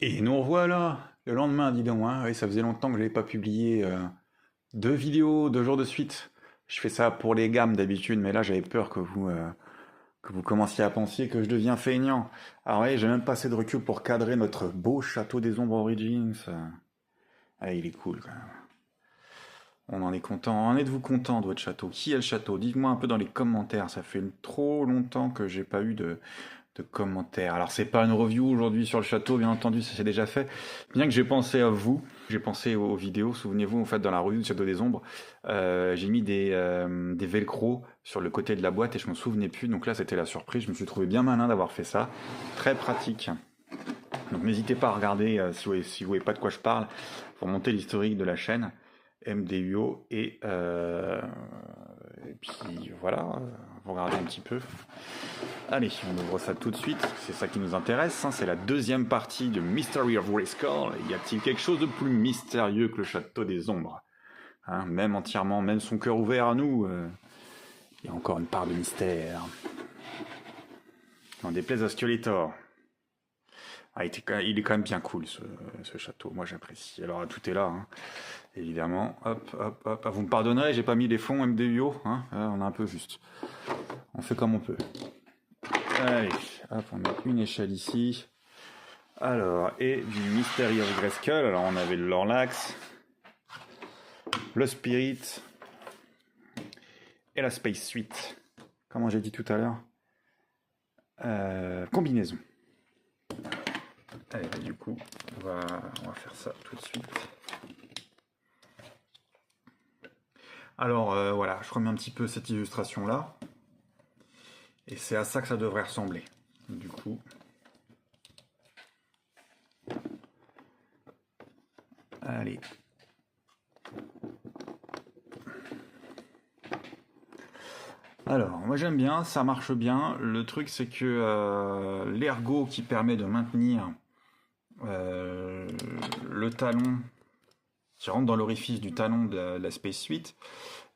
Et nous revoilà le lendemain, dis donc, hein. Oui, ça faisait longtemps que je n'avais pas publié deux vidéos, 2 jours de suite. Je fais ça pour les gammes d'habitude, mais là j'avais peur que vous commenciez à penser que je deviens feignant. Alors oui, j'ai même pas assez de recul pour cadrer notre beau château des ombres Origins. Ah, il est cool quand même. On en est content. En êtes-vous content de votre château? Qui a le château? Dites-moi un peu dans les commentaires. Ça fait trop longtemps que j'ai pas eu de commentaires. Alors c'est pas une review aujourd'hui sur le château, bien entendu, ça c'est déjà fait. Bien que j'ai pensé à vous, j'ai pensé aux vidéos. Souvenez-vous, en fait, dans la review du Château des Ombres, j'ai mis des velcro sur le côté de la boîte et je m'en souvenais plus. Donc là, c'était la surprise. Je me suis trouvé bien malin d'avoir fait ça. Très pratique. Donc n'hésitez pas à regarder si vous voyez pas de quoi je parle pour monter l'historique de la chaîne MDUO et puis voilà, vous regardez un petit peu. Allez, on ouvre ça tout de suite, c'est ça qui nous intéresse, hein, c'est la deuxième partie de Mystery of Grayskull. Y a-t-il quelque chose de plus mystérieux que le Château des Ombres, hein, même entièrement, même son cœur ouvert à nous, il y a encore une part de mystère. N'en déplaise à Skeletor. Ah, il est quand même bien cool ce château, moi j'apprécie. Alors tout est là, hein, évidemment. Hop, hop, hop. Ah, vous me pardonnerez, j'ai pas mis les fonds MDUO, hein, on est un peu juste. On fait comme on peut. Allez, hop, on met une échelle ici. Alors, et du Mystery of Grayskull. Alors, on avait le Lorlax, le Spirit et la Space Suite. Comment j'ai dit tout à l'heure, combinaison. Allez, bah, du coup, on va faire ça tout de suite. Alors, voilà, je remets un petit peu cette illustration-là. Et c'est à ça que ça devrait ressembler. Du coup... Allez. Alors, moi j'aime bien, ça marche bien. Le truc c'est que l'ergot qui permet de maintenir le talon qui rentre dans l'orifice du talon de la Space Suite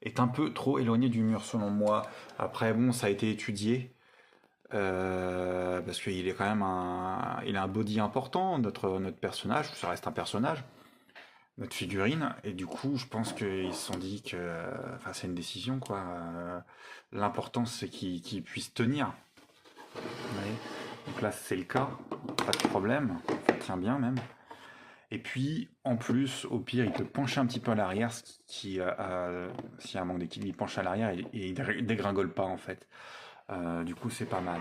est un peu trop éloigné du mur selon moi. Après bon, ça a été étudié parce qu'il est quand même il a un body important, notre personnage, ça reste un personnage, notre figurine, et du coup je pense qu'ils se sont dit que enfin c'est une décision quoi. L'important c'est qu'il puisse tenir. Ouais. Donc là c'est le cas, pas de problème, ça tient bien même. Et puis, en plus, au pire, il peut pencher un petit peu à l'arrière, ce qui, s'il y a un manque d'équilibre, il penche à l'arrière et il dégringole pas, en fait. Du coup, c'est pas mal.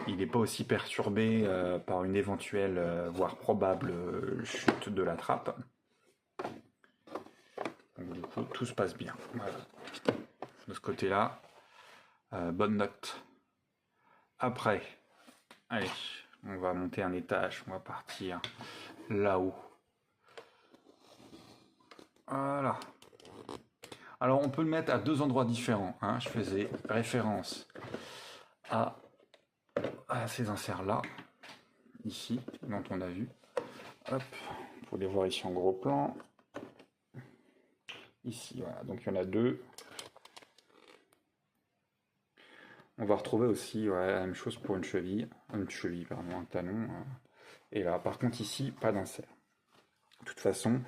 Il n'est pas aussi perturbé par une éventuelle, voire probable, chute de la trappe. Donc, du coup, tout se passe bien. Voilà. De ce côté-là, bonne note. Après, allez, on va monter un étage, on va partir là-haut. Voilà. Alors on peut le mettre à deux endroits différents, hein. Je faisais référence à ces inserts-là, ici, dont on a vu. Hop, vous pouvez les voir ici en gros plan. Ici, voilà, donc il y en a deux. On va retrouver aussi la même chose pour une cheville, pardon, un talon. Et là, par contre ici, pas d'insert. De toute façon,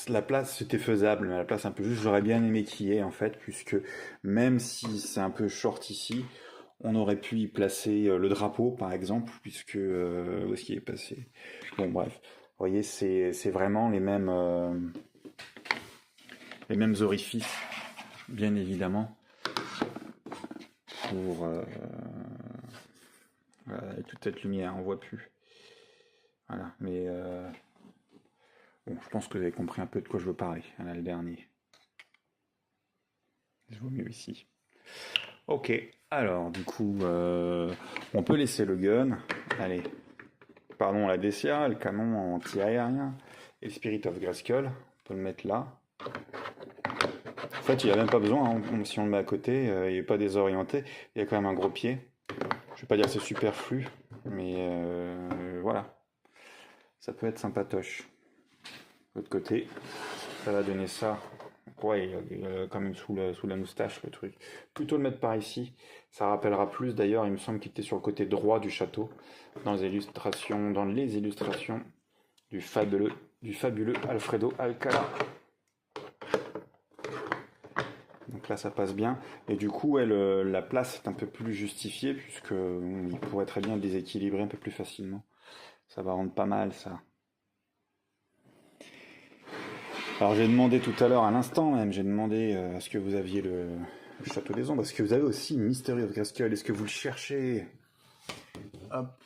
la place c'était faisable, mais la place un peu juste, j'aurais bien aimé qu'il y ait en fait, puisque même si c'est un peu short ici, on aurait pu y placer le drapeau par exemple, puisque où est-ce qu'il est passé? Bon bref, vous voyez, c'est vraiment les mêmes orifices, bien évidemment, pour voilà, et toute cette lumière, on voit plus. Voilà, mais bon, je pense que vous avez compris un peu de quoi je veux parler. Là, le dernier. Je vois mieux ici. Ok, alors du coup, on peut laisser le gun. Allez, pardon, la DCA, le canon anti-aérien et le Spirit of Grayskull. On peut le mettre là. En fait, il n'y a même pas besoin, hein, si on le met à côté, il n'est pas désorienté. Il y a quand même un gros pied. Je vais pas dire que c'est superflu, mais voilà. Ça peut être sympatoche. De l'autre côté, ça va donner ça Ouais, il est quand même sous la moustache le truc. Plutôt le mettre par ici. Ça rappellera plus d'ailleurs, il me semble qu'il était sur le côté droit du château, dans les illustrations du fabuleux Alfredo Alcala. Donc là, ça passe bien. Et du coup, ouais, la place est un peu plus justifiée, puisque il pourrait très bien déséquilibrer un peu plus facilement. Ça va rendre pas mal, ça. Alors, j'ai demandé tout à l'heure, à l'instant même, j'ai demandé est-ce que vous aviez le Château des Ombres? Est-ce que vous avez aussi Mystery of Grayskull? Est-ce que vous le cherchez? Hop.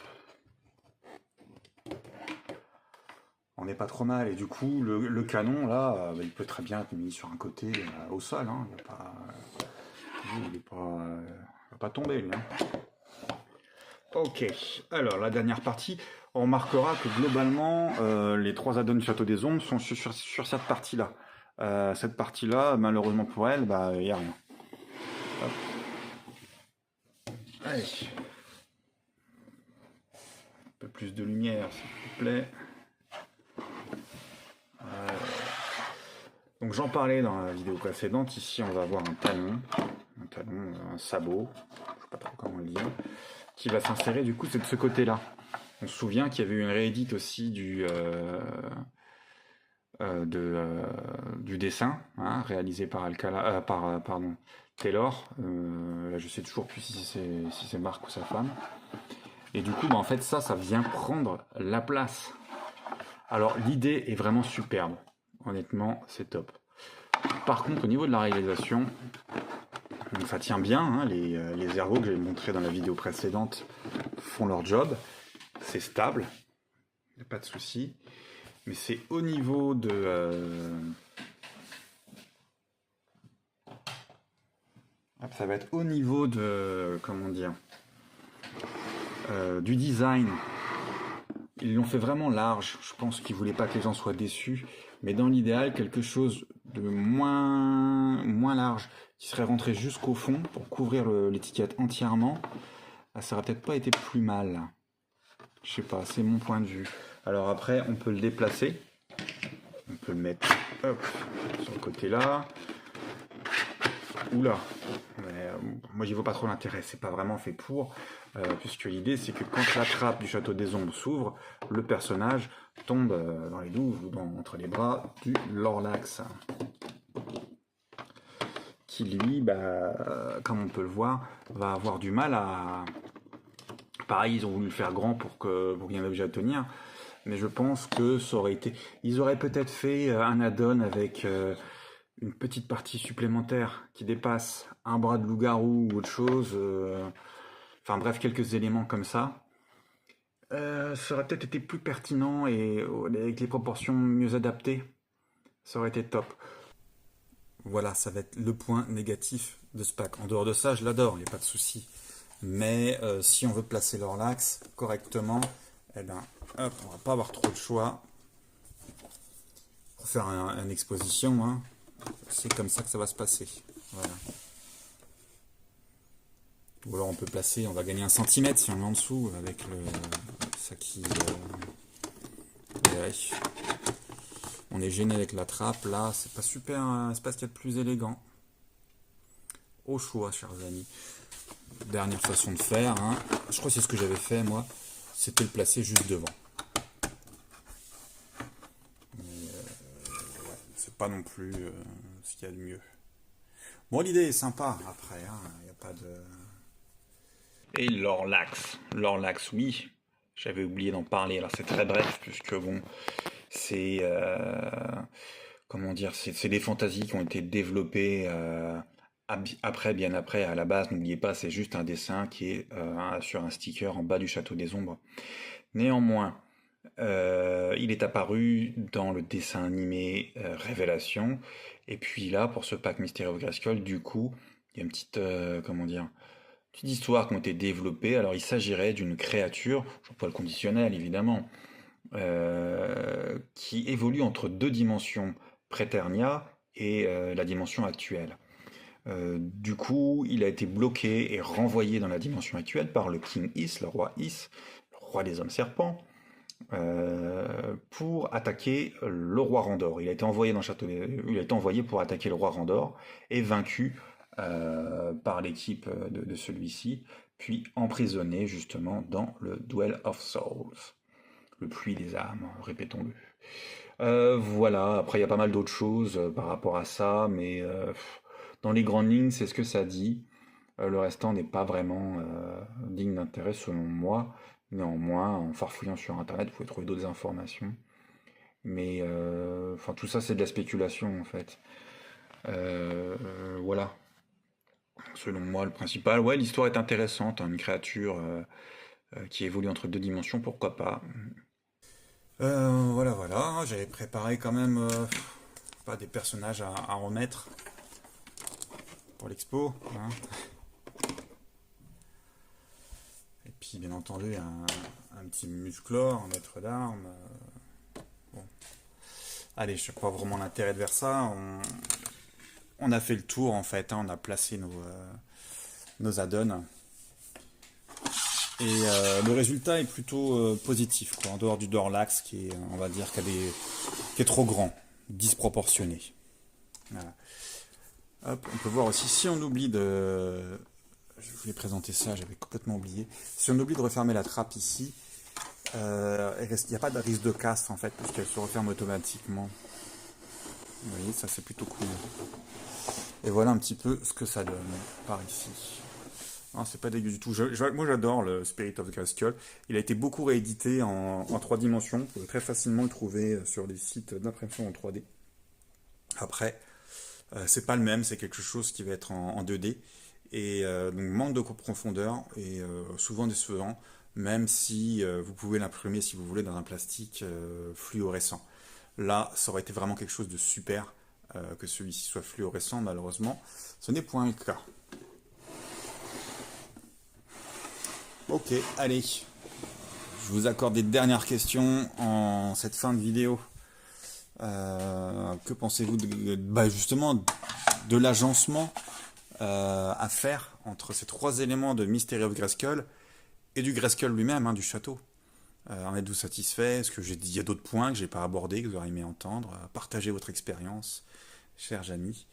On n'est pas trop mal. Et du coup, le canon, là, il peut très bien être mis sur un côté au sol. Hein. Il va pas tomber, lui. Hein. Ok, alors la dernière partie, on remarquera que globalement, les 3 add-ons du Château des Ombres sont sur cette partie-là. Cette partie-là, malheureusement pour elle, bah, il n'y a rien. Hop. Allez. Un peu plus de lumière, s'il vous plaît. Donc j'en parlais dans la vidéo précédente, ici on va avoir un talon, un sabot, je ne sais pas trop comment le dire, qui va s'insérer, du coup c'est de ce côté-là. On se souvient qu'il y avait eu une réédite aussi du dessin, hein, réalisé par Taylor. Là je sais toujours plus si c'est Marc ou sa femme. Et du coup bah, en fait ça vient prendre la place. Alors l'idée est vraiment superbe. Honnêtement, c'est top. Par contre, au niveau de la réalisation, donc ça tient bien. Hein, les ergots que j'ai montrés dans la vidéo précédente font leur job. C'est stable. Il n'y a pas de souci. Mais c'est au niveau de... ça va être au niveau de... Comment dire du design. Ils l'ont fait vraiment large. Je pense qu'ils ne voulaient pas que les gens soient déçus. Mais dans l'idéal, quelque chose de moins large, qui serait rentré jusqu'au fond pour couvrir l'étiquette entièrement, ça aurait peut-être pas été plus mal. Je sais pas, c'est mon point de vue. Alors après, on peut le déplacer. On peut le mettre sur le côté là. Oula. Moi, j'y vois pas trop l'intérêt. C'est pas vraiment fait pour. Puisque l'idée, c'est que quand la trappe du Château des Ombres s'ouvre, le personnage tombe dans les douves ou entre les bras du Lorlax. Qui, lui, comme on peut le voir, va avoir du mal à... Pareil, ils ont voulu le faire grand pour qu'il y ait un objet à tenir. Mais je pense que ça aurait été... Ils auraient peut-être fait un add-on avec une petite partie supplémentaire qui dépasse un bras de loup-garou ou autre chose. Enfin bref, quelques éléments comme ça. Ça aurait peut-être été plus pertinent et avec les proportions mieux adaptées. Ça aurait été top. Voilà, ça va être le point négatif de ce pack. En dehors de ça, je l'adore, il n'y a pas de souci. Mais si on veut placer l'Orlax correctement, eh ben, hop, on va pas avoir trop de choix. Pour faire une exposition, hein, c'est comme ça que ça va se passer. Voilà. Ou alors on peut placer, on va gagner 1 centimètre si on met en dessous avec ça qui... ouais. On est gêné avec la trappe, là, c'est pas super, c'est pas ce qu'il y a de plus élégant. Au choix, chers amis. Dernière façon de faire, hein. Je crois que c'est ce que j'avais fait, moi, c'était le placer juste devant. Mais, ouais, c'est pas non plus ce qu'il y a de mieux. Bon, l'idée est sympa, après, il n'y a pas de... Et l'Orlax, oui, j'avais oublié d'en parler, alors c'est très bref, puisque bon, c'est... comment dire, c'est des fantaisies qui ont été développées bien après, à la base, n'oubliez pas, c'est juste un dessin qui est sur un sticker en bas du Château des Ombres. Néanmoins, il est apparu dans le dessin animé Révélation, et puis là, pour ce pack Mystery of Grayskull, du coup, il y a une petite, comment dire, petite histoire qui ont été développées. Alors, il s'agirait d'une créature, j'emploie le conditionnel évidemment, qui évolue entre 2 dimensions, Préternia et la dimension actuelle. Du coup, il a été bloqué et renvoyé dans la dimension actuelle par le King Is, le roi Is, le roi des hommes serpents, pour attaquer le roi Randor. Il a été envoyé dans le château, il a été envoyé pour attaquer le roi Randor et vaincu par l'équipe de celui-ci, puis emprisonné justement dans le Duel of Souls, le pluie des âmes, répétons-le. Voilà, après il y a pas mal d'autres choses par rapport à ça, mais dans les grandes lignes, c'est ce que ça dit. Le restant n'est pas vraiment digne d'intérêt selon moi. Néanmoins, en farfouillant sur Internet, vous pouvez trouver d'autres informations. Mais enfin, tout ça, c'est de la spéculation en fait. Voilà. Selon moi, le principal. Ouais, l'histoire est intéressante, hein, une créature qui évolue entre deux dimensions, pourquoi pas. Voilà, voilà. J'avais préparé quand même pas des personnages à remettre pour l'expo, hein. Et puis, bien entendu, un petit musclore, un maître d'armes. Bon. Allez, je ne sais pas vraiment l'intérêt de faire ça. On a fait le tour en fait, hein, on a placé nos add-ons. Et le résultat est plutôt positif, quoi, en dehors du Dorlax qui est, on va dire, qui est trop grand, disproportionné. Voilà. Hop, on peut voir aussi, si on oublie de... Je voulais présenter ça, j'avais complètement oublié. Si on oublie de refermer la trappe ici, il n'y a pas de risque de casse en fait, puisqu'elle se referme automatiquement. Vous voyez, ça c'est plutôt cool. Et voilà un petit peu ce que ça donne par ici. Non, c'est pas dégueu du tout. Moi j'adore le Spirit of Grayskull. Il a été beaucoup réédité en 3 dimensions. Vous pouvez très facilement le trouver sur les sites d'impression en 3D. Après, c'est pas le même, c'est quelque chose qui va être en 2D. Et donc manque de profondeur et souvent décevant, même si vous pouvez l'imprimer si vous voulez dans un plastique fluorescent. Là, ça aurait été vraiment quelque chose de super que celui-ci soit fluorescent, malheureusement. Ce n'est point le cas. Ok, allez. Je vous accorde des dernières questions en cette fin de vidéo. Que pensez-vous justement de l'agencement à faire entre ces 3 éléments de Mystery of Grayskull et du Grayskull lui-même, hein, du château? En êtes-vous satisfait? Est-ce que il y a d'autres points que j'ai pas abordés, que vous auriez aimé entendre? Partagez votre expérience, chers amis.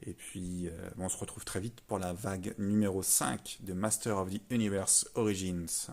Et puis, on se retrouve très vite pour la vague numéro 5 de Master of the Universe Origins.